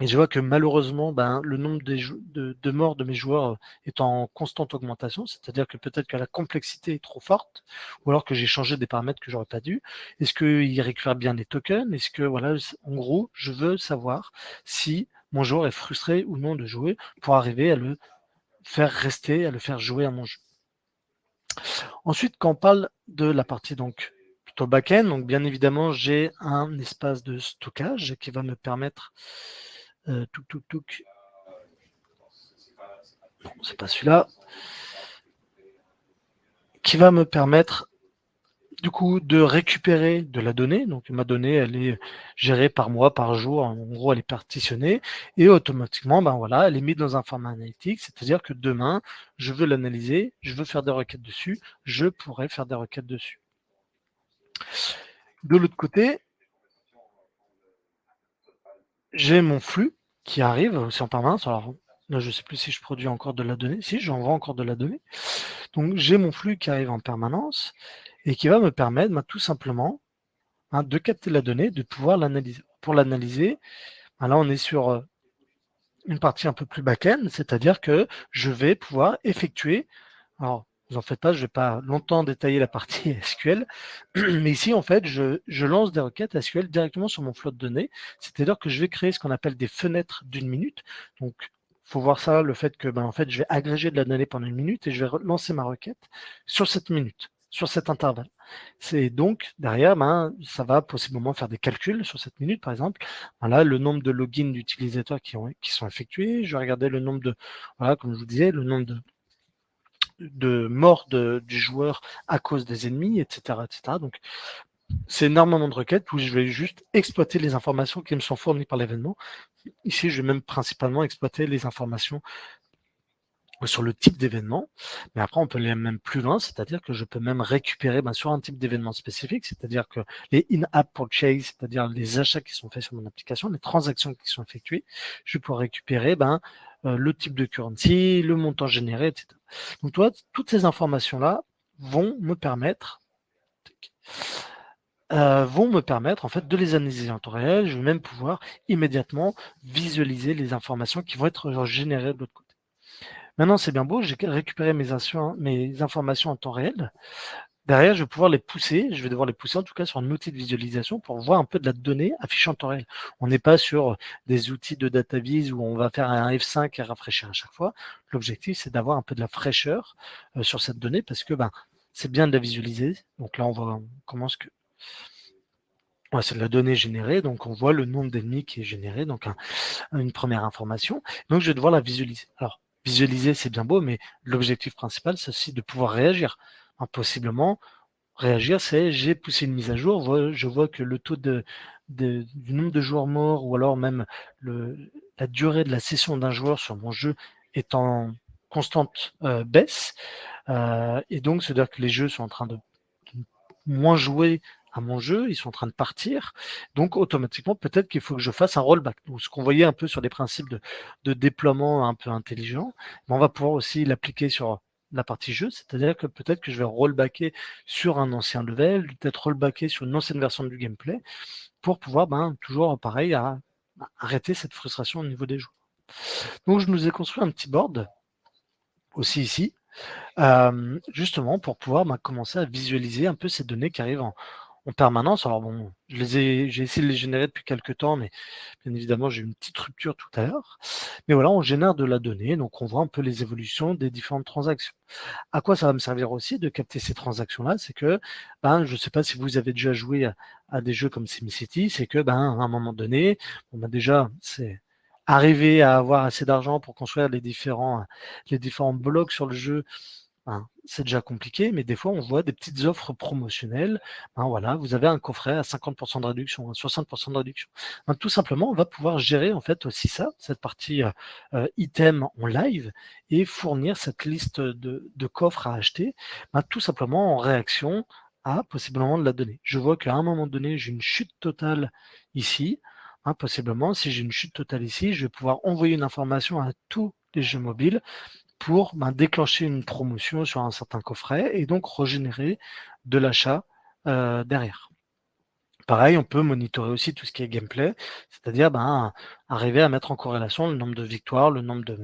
et je vois que malheureusement, le nombre de morts de mes joueurs est en constante augmentation, c'est-à-dire que peut-être que la complexité est trop forte, ou alors que j'ai changé des paramètres que j'aurais pas dû. Est-ce qu'il récupère bien les tokens? Est-ce que voilà, en gros, je veux savoir si mon joueur est frustré ou non de jouer pour arriver à le faire rester, à le faire jouer à mon jeu. Ensuite, quand on parle de la partie donc plutôt back-end, donc bien évidemment, j'ai un espace de stockage qui va me permettre non, c'est pas celui-là, qui va me permettre du coup de récupérer de la donnée. Donc ma donnée, elle est gérée par mois, par jour. En gros, elle est partitionnée et automatiquement, voilà, elle est mise dans un format analytique. C'est-à-dire que demain, je veux l'analyser, je veux faire des requêtes dessus, je pourrais faire des requêtes dessus. De l'autre côté, j'ai mon flux qui arrive aussi en permanence. Alors là, je ne sais plus si je produis encore de la donnée. Si, j'envoie encore de la donnée. Donc j'ai mon flux qui arrive en permanence et qui va me permettre tout simplement de capter la donnée, de pouvoir l'analyser. Pour l'analyser, là on est sur une partie un peu plus back-end, c'est-à-dire que je vais pouvoir effectuer, alors vous en faites pas, je ne vais pas longtemps détailler la partie SQL, mais ici en fait je lance des requêtes SQL directement sur mon flot de données, c'est-à-dire que je vais créer ce qu'on appelle des fenêtres d'une minute. Donc faut voir ça, le fait que en fait je vais agréger de la donnée pendant une minute et je vais lancer ma requête sur cette minute, sur cet intervalle. C'est donc derrière, ça va possiblement faire des calculs sur cette minute, par exemple. Voilà, le nombre de logins d'utilisateurs qui sont effectués. Je vais regarder le nombre de, voilà, comme je vous disais, le nombre de morts du joueur à cause des ennemis, etc., etc. Donc, c'est énormément de requêtes où je vais juste exploiter les informations qui me sont fournies par l'événement. Ici, je vais même principalement exploiter les informations sur le type d'événement, mais après on peut aller même plus loin, c'est-à-dire que je peux même récupérer sur un type d'événement spécifique, c'est-à-dire que les in-app purchase, c'est-à-dire les achats qui sont faits sur mon application, les transactions qui sont effectuées, je peux récupérer le type de currency, le montant généré, etc. Donc toutes ces informations-là vont me permettre en fait de les analyser en temps réel. Je vais même pouvoir immédiatement visualiser les informations qui vont être générées de l'autre côté. Maintenant, c'est bien beau, j'ai récupéré mes informations en temps réel. Derrière, je vais pouvoir les pousser, je vais devoir les pousser en tout cas sur un outil de visualisation pour voir un peu de la donnée affichée en temps réel. On n'est pas sur des outils de data vis où on va faire un F5 et rafraîchir à chaque fois. L'objectif, c'est d'avoir un peu de la fraîcheur sur cette donnée parce que c'est bien de la visualiser. Donc là, on commence que c'est de la donnée générée, donc on voit le nombre d'ennemis qui est généré, donc une première information. Donc je vais devoir la visualiser. Alors, visualiser, c'est bien beau, mais l'objectif principal, c'est aussi de pouvoir réagir. Possiblement, réagir, c'est j'ai poussé une mise à jour, je vois que le taux du nombre de joueurs morts ou alors même la durée de la session d'un joueur sur mon jeu est en constante baisse. Et donc, c'est-à-dire que les jeux sont en train de moins jouer à mon jeu, ils sont en train de partir. Donc, automatiquement, peut-être qu'il faut que je fasse un rollback. Donc, ce qu'on voyait un peu sur des principes de déploiement un peu intelligents, mais on va pouvoir aussi l'appliquer sur la partie jeu, c'est-à-dire que peut-être que je vais rollbacker sur un ancien level, peut-être rollbacker sur une ancienne version du gameplay, pour pouvoir, toujours pareil, arrêter cette frustration au niveau des joueurs. Donc, je nous ai construit un petit board aussi ici, justement pour pouvoir commencer à visualiser un peu ces données qui arrivent en permanence. Alors bon, j'ai essayé de les générer depuis quelques temps, mais bien évidemment, j'ai eu une petite rupture tout à l'heure. Mais voilà, on génère de la donnée, donc on voit un peu les évolutions des différentes transactions. À quoi ça va me servir aussi de capter ces transactions-là? C'est que, je ne sais pas si vous avez déjà joué à des jeux comme SimCity, c'est que, à un moment donné, déjà, c'est arriver à avoir assez d'argent pour construire les différents blocs sur le jeu, c'est déjà compliqué, mais des fois, on voit des petites offres promotionnelles. Voilà, vous avez un coffret à 50% de réduction, à 60% de réduction. Tout simplement, on va pouvoir gérer en fait aussi ça, cette partie item en live et fournir cette liste de coffres à acheter, tout simplement en réaction à possiblement de la donnée. Je vois qu'à un moment donné, j'ai une chute totale ici. Possiblement, si j'ai une chute totale ici, je vais pouvoir envoyer une information à tous les jeux mobiles pour déclencher une promotion sur un certain coffret et donc régénérer de l'achat derrière. Pareil, on peut monitorer aussi tout ce qui est gameplay, c'est-à-dire arriver à mettre en corrélation le nombre de victoires, le nombre de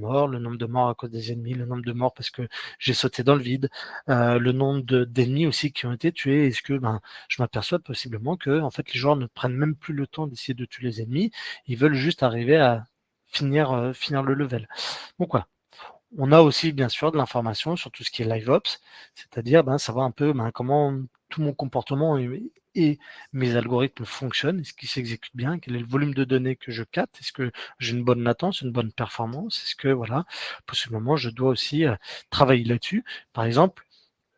morts à cause des ennemis, le nombre de morts parce que j'ai sauté dans le vide, le nombre d'ennemis aussi qui ont été tués. Est-ce que je m'aperçois possiblement que en fait les joueurs ne prennent même plus le temps d'essayer de tuer les ennemis, ils veulent juste arriver à finir le level. Donc voilà. On a aussi bien sûr de l'information sur tout ce qui est live ops, c'est-à-dire savoir un peu comment tout mon comportement et mes algorithmes fonctionnent, est-ce qu'ils s'exécutent bien, quel est le volume de données que je capte, est-ce que j'ai une bonne latence, une bonne performance, est-ce que voilà, possiblement je dois aussi travailler là-dessus. Par exemple,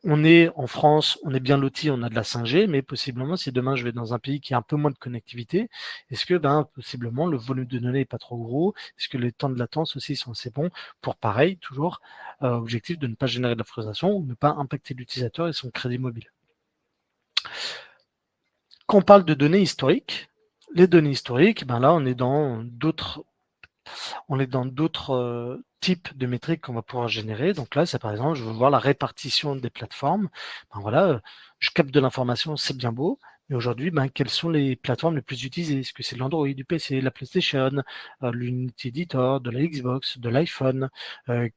on est en France, on est bien loti, on a de la 5G, mais possiblement, si demain je vais dans un pays qui a un peu moins de connectivité, est-ce que possiblement le volume de données n'est pas trop gros? Est-ce que les temps de latence aussi sont assez bons pour pareil, toujours, objectif de ne pas générer de la frustration ou ne pas impacter l'utilisateur et son crédit mobile. Quand on parle de données historiques, les données historiques, là on est dans d'autres types de métriques qu'on va pouvoir générer. Donc là, c'est par exemple, je veux voir la répartition des plateformes. Voilà, je capte de l'information, c'est bien beau. Mais aujourd'hui, quelles sont les plateformes les plus utilisées? Est-ce que c'est l'Android, du PC, la PlayStation, l'Unity Editor, de la Xbox, de l'iPhone?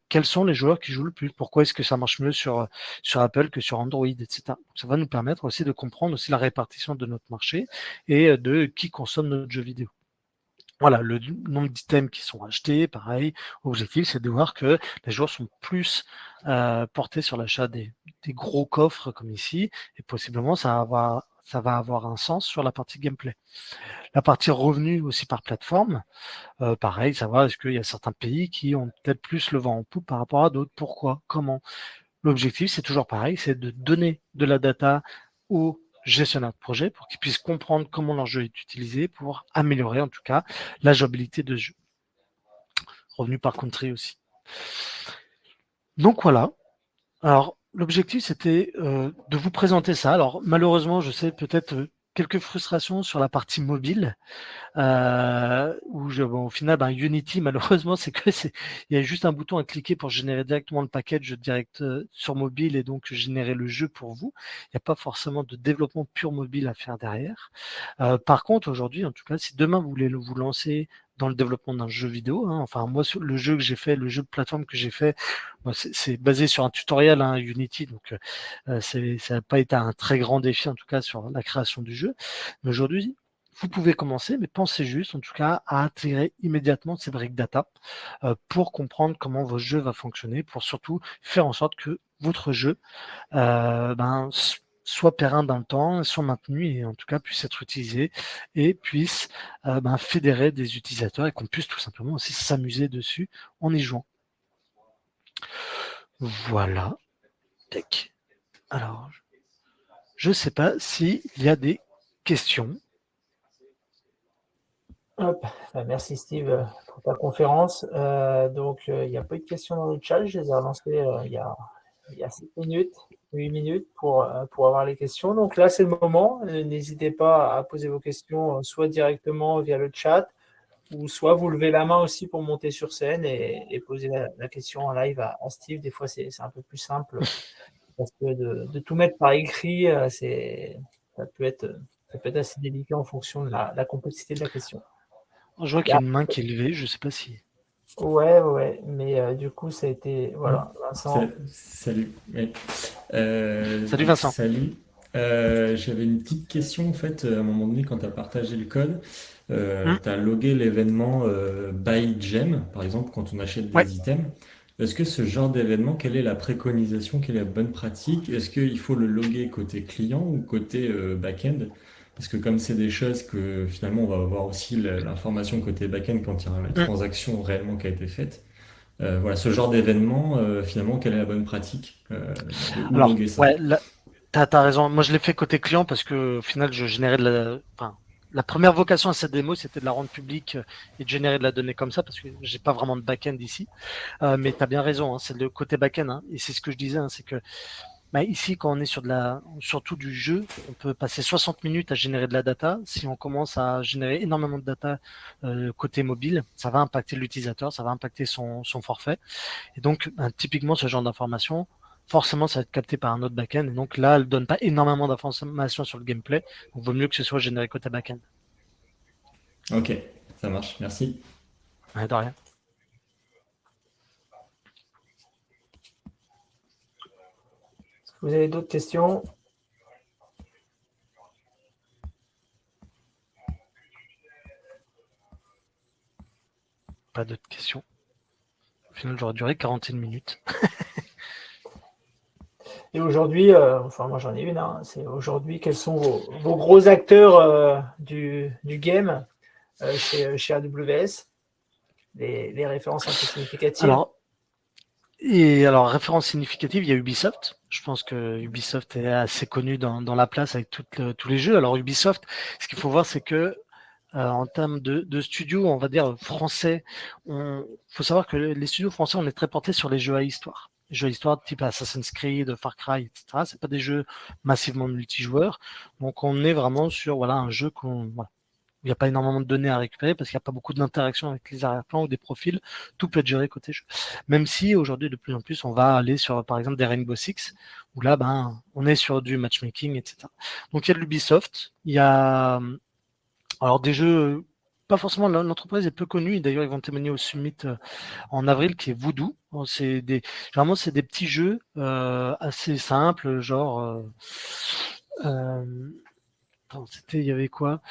Quels sont les joueurs qui jouent le plus? Pourquoi est-ce que ça marche mieux sur Apple que sur Android, etc. Donc, ça va nous permettre aussi de comprendre aussi la répartition de notre marché et de qui consomme notre jeu vidéo. Voilà, le nombre d'items qui sont achetés, pareil. L'objectif, c'est de voir que les joueurs sont plus portés sur l'achat des gros coffres comme ici, et possiblement ça va avoir un sens sur la partie gameplay. La partie revenu aussi par plateforme, pareil, savoir est-ce qu'il y a certains pays qui ont peut-être plus le vent en poupe par rapport à d'autres, pourquoi, comment. L'objectif, c'est toujours pareil, c'est de donner de la data aux gestionnaires de projet pour qu'ils puissent comprendre comment leur jeu est utilisé pour améliorer en tout cas la jouabilité de jeu. Revenu par country aussi. Donc voilà. Alors l'objectif c'était de vous présenter ça. Alors malheureusement, je sais peut-être quelques frustrations sur la partie mobile. Au final, Unity, malheureusement, il y a juste un bouton à cliquer pour générer directement le package direct sur mobile et donc générer le jeu pour vous. Il n'y a pas forcément de développement pur mobile à faire derrière. Par contre, aujourd'hui, en tout cas, si demain vous voulez vous lancer dans le développement d'un jeu vidéo, enfin moi le jeu que j'ai fait, le jeu de plateforme que j'ai fait, c'est basé sur un tutoriel Unity, donc ça n'a pas été un très grand défi en tout cas sur la création du jeu. Mais aujourd'hui, vous pouvez commencer, mais pensez juste en tout cas à intégrer immédiatement ces briques data pour comprendre comment votre jeu va fonctionner, pour surtout faire en sorte que votre jeu soit périn dans le temps, soit maintenu et en tout cas puisse être utilisé et puisse fédérer des utilisateurs et qu'on puisse tout simplement aussi s'amuser dessus en y jouant. Voilà. Tac. Alors, Je ne sais pas s'il y a des questions. Hop. Merci Steve pour ta conférence. Donc, il n'y a pas eu de questions dans le chat. Je les ai relancées il y a 7 minutes, 8 minutes pour avoir les questions. Donc là, c'est le moment. N'hésitez pas à poser vos questions soit directement via le chat ou soit vous levez la main aussi pour monter sur scène et poser la question en live à Steve. Des fois, c'est un peu plus simple parce que de tout mettre par écrit, ça peut être assez délicat en fonction de la complexité de la question. Je vois qu'il y a une main qui est levée, je ne sais pas si... Ouais, mais du coup, ça a été... Voilà, Vincent. Salut. Ouais. Salut Vincent. Salut. J'avais une petite question, en fait, à un moment donné, quand tu as partagé le code, tu as logué l'événement Buy Gem, par exemple, quand on achète des items. Est-ce que ce genre d'événement, quelle est la préconisation, quelle est la bonne pratique? Est-ce qu'il faut le loguer côté client ou côté back-end? Parce que comme c'est des choses que finalement on va avoir aussi l'information côté back-end quand il y aura la transaction réellement qui a été faite. Voilà, ce genre d'événement, finalement, quelle est la bonne pratique de où Alors, loguer ça? ouais, t'as raison. Moi, je l'ai fait côté client parce que au final, je générais de la... Enfin, la première vocation à cette démo, c'était de la rendre publique et de générer de la donnée comme ça parce que j'ai pas vraiment de back-end ici. Mais tu as bien raison, hein, c'est le côté back-end. Hein, et c'est ce que je disais, hein, c'est que ici, quand on est sur surtout du jeu, on peut passer 60 minutes à générer de la data. Si on commence à générer énormément de data côté mobile, ça va impacter l'utilisateur, ça va impacter son forfait. Et donc, typiquement, ce genre d'information, forcément, ça va être capté par un autre back-end. Et donc là, elle ne donne pas énormément d'informations sur le gameplay. Donc, il vaut mieux que ce soit généré côté back-end. Ok, ça marche, merci. Ouais, de rien. Est-ce que vous avez d'autres questions? Pas d'autres questions. Au final, j'aurais duré 41 minutes. Et aujourd'hui, enfin moi j'en ai une, hein, c'est aujourd'hui quels sont vos gros acteurs du game chez AWS, les références un peu significatives. Alors, référence significative, il y a Ubisoft. Je pense que Ubisoft est assez connu dans la place avec tous les jeux. Alors Ubisoft, ce qu'il faut voir, c'est que en termes de studios, on va dire français, faut savoir que les studios français, on est très portés sur les jeux à histoire. Les jeux à histoire type Assassin's Creed, Far Cry, etc. C'est pas des jeux massivement multijoueurs. Donc on est vraiment sur un jeu il n'y a pas énormément de données à récupérer parce qu'il n'y a pas beaucoup d'interaction avec les arrière-plans ou des profils. Tout peut être géré côté jeu. Même si aujourd'hui, de plus en plus, on va aller sur, par exemple, des Rainbow Six, où là, on est sur du matchmaking, etc. Donc, il y a de l'Ubisoft. Il y a alors des jeux, pas forcément, l'entreprise est peu connue. D'ailleurs, ils vont témoigner au Summit en avril, qui est Voodoo. Généralement, c'est des petits jeux assez simples, genre... il y avait quoi?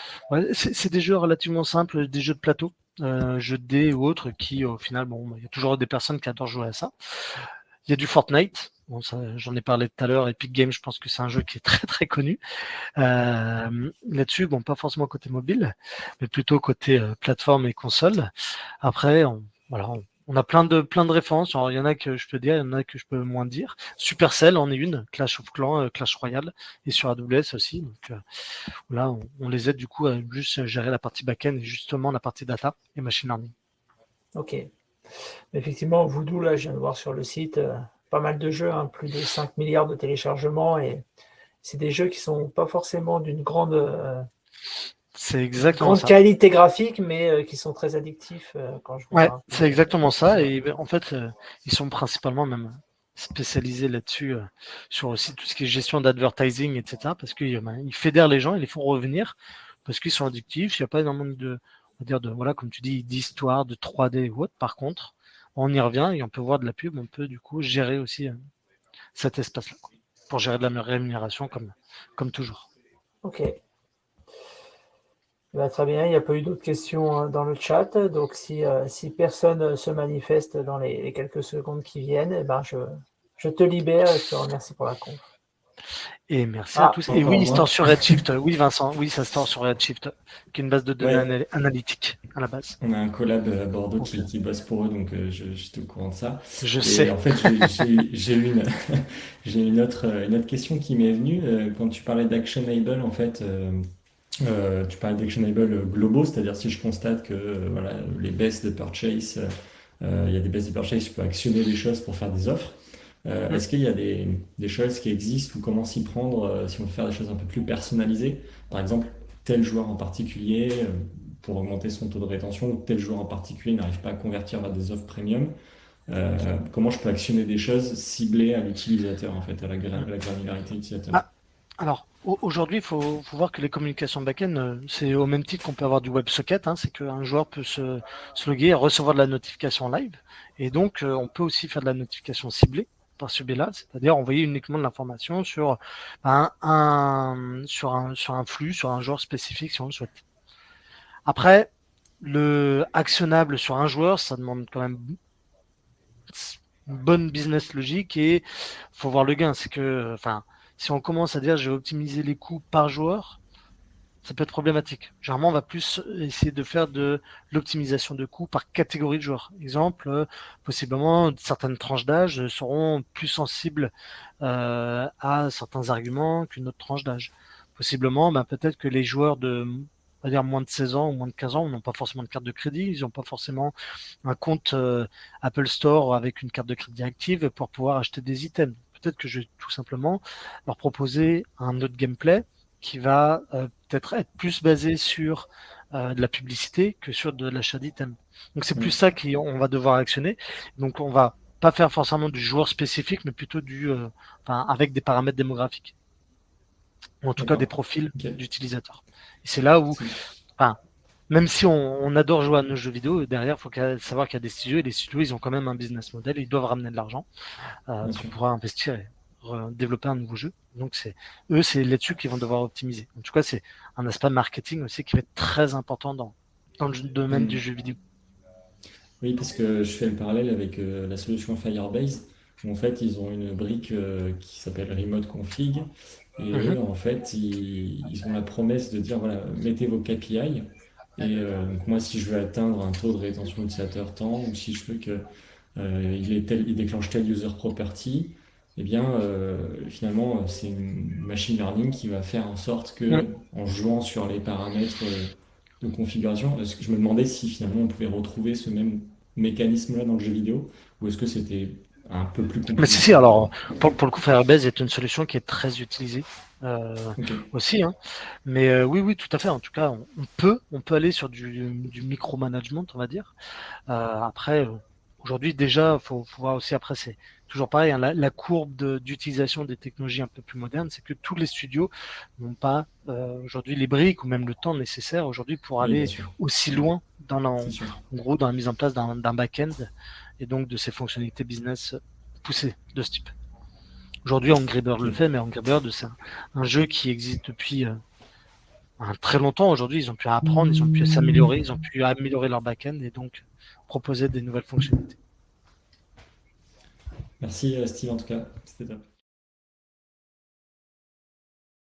C'est des jeux relativement simples, des jeux de plateau, jeux de dés ou autres, qui au final, il y a toujours des personnes qui adorent jouer à ça. Il y a du Fortnite. Bon, ça, j'en ai parlé tout à l'heure. Epic Games, je pense que c'est un jeu qui est très très connu. Là-dessus, pas forcément côté mobile, mais plutôt côté plateforme et console. Après, on a plein de références. Alors, il y en a que je peux dire, il y en a que je peux moins dire. Supercell en est une, Clash of Clans, Clash Royale, et sur AWS aussi. Donc là, on les aide du coup à juste gérer la partie back-end et justement la partie data et machine learning. Ok. Effectivement, Voodoo, là, je viens de voir sur le site, pas mal de jeux, hein, plus de 5 milliards de téléchargements, et c'est des jeux qui sont pas forcément d'une grande qualité graphique, mais qui sont très addictifs quand je vois. Ouais, c'est exactement ça. Et en fait, ils sont principalement même spécialisés là-dessus, sur aussi tout ce qui est gestion d'advertising, etc. Parce qu'ils fédèrent les gens, ils les font revenir parce qu'ils sont addictifs. Il n'y a pas énormément on va dire comme tu dis, d'histoire, de 3D ou autre. Par contre, on y revient et on peut voir de la pub, on peut du coup gérer aussi cet espace-là pour gérer de la rémunération comme toujours. Ok. Très bien, il n'y a pas eu d'autres questions dans le chat. Donc, si personne se manifeste dans les quelques secondes qui viennent, je te libère et je te remercie pour la conf. Et merci à tous. Et encore oui, il moi. store sur Redshift. Oui, Vincent, oui, ça store sur Redshift, qui est une base de données Ouais, analytique à la base. on a un collab à Bordeaux Donc, qui bosse pour eux, donc j'étais au courant de ça. je Et sais. en fait, j'ai eu j'ai une autre question qui m'est venue quand tu parlais d'actionable. En fait, tu parlais d'actionable globaux, c'est-à-dire si je constate que voilà, les baisses de purchase, il y a des baisses de purchase, je peux actionner des choses pour faire des offres. Mm. Est-ce qu'il y a des choses qui existent ou comment s'y prendre si on veut faire des choses un peu plus personnalisées? Par exemple, tel joueur en particulier, pour augmenter son taux de rétention, ou tel joueur en particulier n'arrive pas à convertir vers des offres premium. Comment je peux actionner des choses ciblées à l'utilisateur, en fait, à la granularité utilisateur? Ah, alors, aujourd'hui, il faut voir que les communications back-end, c'est au même titre qu'on peut avoir du WebSocket, hein, c'est qu'un joueur peut se loguer et recevoir de la notification live. Et donc, on peut aussi faire de la notification ciblée par ce biais-là, c'est-à-dire envoyer uniquement de l'information sur sur un flux, sur un joueur spécifique si on le souhaite. Après, le actionnable sur un joueur, ça demande quand même une bonne business logique et faut voir le gain. C'est que, enfin, si on commence à dire je vais optimiser les coûts par joueur, ça peut être problématique. Généralement, on va plus essayer de faire de l'optimisation de coûts par catégorie de joueurs. Exemple, possiblement, certaines tranches d'âge seront plus sensibles à certains arguments qu'une autre tranche d'âge. Possiblement, peut-être que les joueurs de on va dire moins de 16 ans ou moins de 15 ans n'ont pas forcément de carte de crédit, ils n'ont pas forcément un compte Apple Store avec une carte de crédit active pour pouvoir acheter des items. Peut-être que je vais tout simplement leur proposer un autre gameplay qui va peut-être être plus basé sur de la publicité que sur de l'achat d'items. Donc c'est plus Mm. ça qu'on va devoir actionner. Donc on va pas faire forcément du joueur spécifique, mais plutôt avec des paramètres démographiques, ou en tout cas des D'accord. profils Ok. d'utilisateurs. Et c'est là où, C'est- enfin, même si on adore jouer à nos jeux vidéo, derrière, il faut savoir qu'il y a des studios, et les studios, ils ont quand même un business model, ils doivent ramener de l'argent Bien pour sûr. pouvoir investir et développer un nouveau jeu. Donc c'est là-dessus qu'ils vont devoir optimiser. En tout cas, c'est un aspect marketing aussi qui va être très important dans le domaine du Mm. jeu vidéo. Oui, parce que je fais le parallèle avec la solution Firebase, où en fait ils ont une brique qui s'appelle Remote Config, et Mhm. eux en fait ils ont la promesse de dire voilà, mettez vos KPI, et donc moi si je veux atteindre un taux de rétention utilisateur tant, ou si je veux que il déclenche tel user property, eh bien finalement c'est une machine learning qui va faire en sorte Mm. que en jouant sur les paramètres de configuration, est-ce que je me demandais si finalement on pouvait retrouver ce même mécanisme-là dans le jeu vidéo, ou est-ce que c'était un peu plus Mais si, complexe? alors pour le coup, Firebase est une solution qui est très utilisée euh, Ok, aussi, hein. Mais oui, oui, tout à fait. En tout cas, on peut aller sur du micromanagement, on va dire. Après, aujourd'hui, déjà, faut voir aussi, après, c'est toujours pareil, hein, la courbe d'utilisation des technologies un peu plus modernes, c'est que tous les studios n'ont pas aujourd'hui les briques ou même le temps nécessaire aujourd'hui pour oui, bien aller sûr, aussi loin c'est sûr. en gros, dans la mise en place d'un back-end et donc de ces fonctionnalités business poussées de ce type. Aujourd'hui, Angry Bird Ok. le fait, mais Angry Bird, c'est un jeu qui existe depuis très longtemps. Aujourd'hui, ils ont pu apprendre, ils ont pu s'améliorer, ils ont pu améliorer leur back-end et donc proposer des nouvelles fonctionnalités. Merci Steve en tout cas, c'était top.